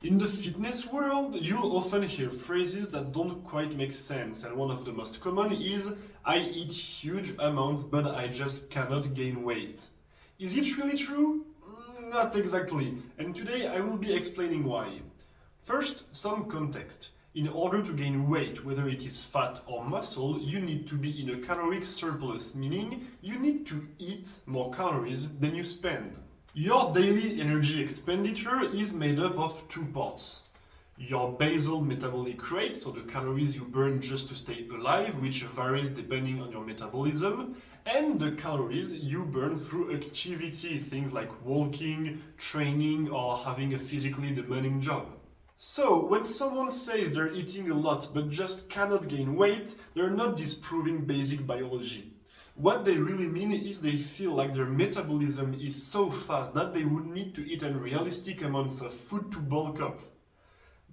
In the fitness world, you'll often hear phrases that don't quite make sense, and one of the most common is, I eat huge amounts but I just cannot gain weight. Is it really true? Not exactly, and today I will be explaining why. First, some context. In order to gain weight, whether it is fat or muscle, you need to be in a caloric surplus, meaning you need to eat more calories than you spend. Your daily energy expenditure is made up of two parts. Your basal metabolic rate, so the calories you burn just to stay alive, which varies depending on your metabolism, and the calories you burn through activity, things like walking, training, or having a physically demanding job. So, when someone says they're eating a lot but just cannot gain weight, they're not disproving basic biology. What they really mean is they feel like their metabolism is so fast that they would need to eat unrealistic amounts of food to bulk up.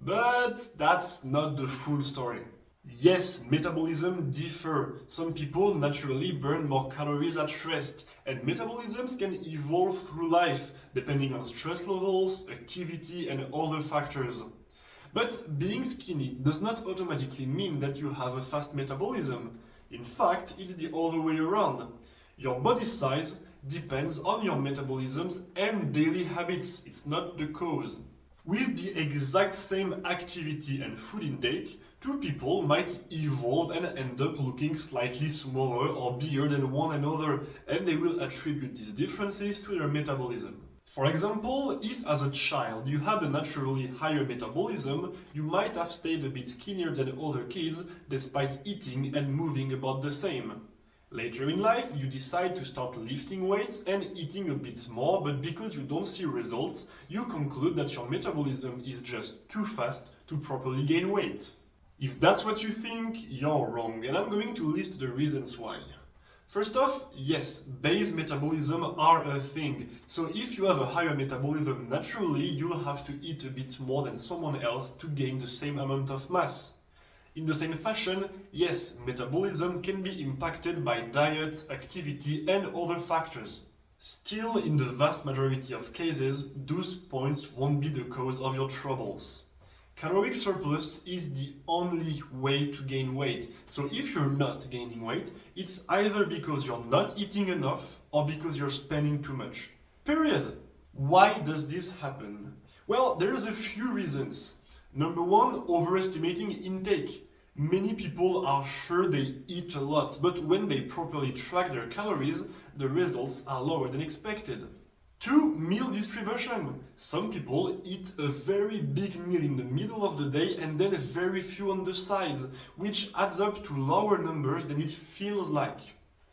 But that's not the full story. Yes, metabolism differ. Some people naturally burn more calories at rest, and metabolisms can evolve through life, depending on stress levels, activity, and other factors. But being skinny does not automatically mean that you have a fast metabolism. In fact, it's the other way around. Your body size depends on your metabolisms and daily habits, it's not the cause. With the exact same activity and food intake, two people might evolve and end up looking slightly smaller or bigger than one another, and they will attribute these differences to their metabolism. For example, if as a child you had a naturally higher metabolism, you might have stayed a bit skinnier than other kids despite eating and moving about the same. Later in life, you decide to start lifting weights and eating a bit more, but because you don't see results, you conclude that your metabolism is just too fast to properly gain weight. If that's what you think, you're wrong, and I'm going to list the reasons why. First off, yes, base metabolism are a thing. So if you have a higher metabolism naturally, you'll have to eat a bit more than someone else to gain the same amount of mass. In the same fashion, yes, metabolism can be impacted by diet, activity, and other factors. Still, in the vast majority of cases, those points won't be the cause of your troubles. Caloric surplus is the only way to gain weight. So if you're not gaining weight, it's either because you're not eating enough or because you're spending too much. Period. Why does this happen? Well, there's a few reasons. Number one, overestimating intake. Many people are sure they eat a lot, but when they properly track their calories, the results are lower than expected. 2. Meal distribution. Some people eat a very big meal in the middle of the day and then very few on the sides, which adds up to lower numbers than it feels like.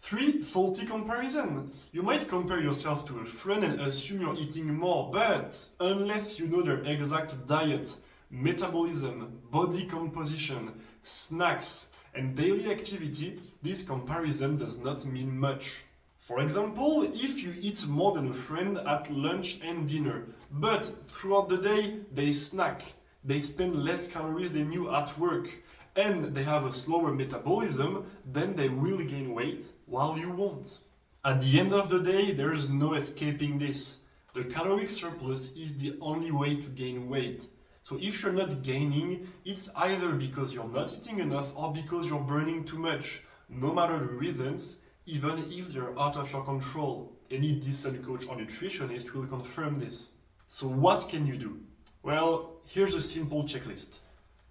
3. Faulty comparison. You might compare yourself to a friend and assume you're eating more, but unless you know their exact diet, metabolism, body composition, snacks, and daily activity, this comparison does not mean much. For example, if you eat more than a friend at lunch and dinner, but throughout the day they snack, they spend less calories than you at work, and they have a slower metabolism, then they will gain weight while you won't. At the end of the day, there is no escaping this. The caloric surplus is the only way to gain weight. So if you're not gaining, it's either because you're not eating enough or because you're burning too much. No matter the reasons, even if they're out of your control. Any decent coach or nutritionist will confirm this. So what can you do? Well, here's a simple checklist.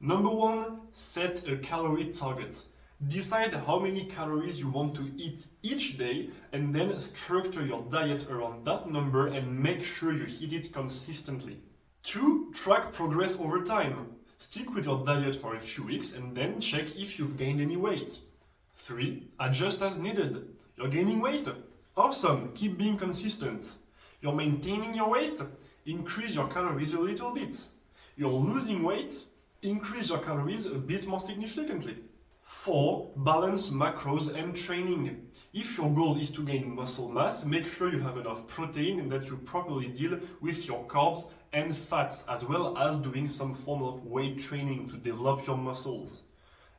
Number 1, set a calorie target. Decide how many calories you want to eat each day and then structure your diet around that number and make sure you hit it consistently. 2, track progress over time. Stick with your diet for a few weeks and then check if you've gained any weight. 3, adjust as needed. You're gaining weight? Awesome, keep being consistent. You're maintaining your weight? Increase your calories a little bit. You're losing weight? Increase your calories a bit more significantly. 4, balance macros and training. If your goal is to gain muscle mass, make sure you have enough protein and that you properly deal with your carbs and fats, as well as doing some form of weight training to develop your muscles.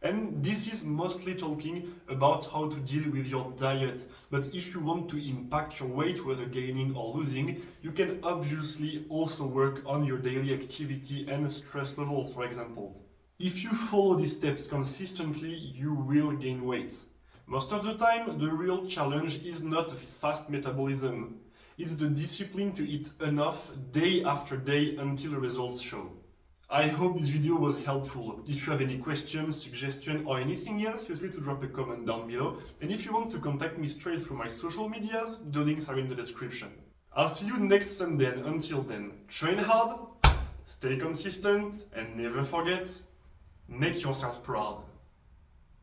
And this is mostly talking about how to deal with your diet. But if you want to impact your weight, whether gaining or losing, you can obviously also work on your daily activity and stress levels, for example. If you follow these steps consistently, you will gain weight. Most of the time, the real challenge is not fast metabolism. It's the discipline to eat enough day after day until results show. I hope this video was helpful. If you have any questions, suggestions, or anything else, feel free to drop a comment down below. And if you want to contact me straight through my social medias, the links are in the description. I'll see you next Sunday, and until then, train hard, stay consistent, and never forget, make yourself proud.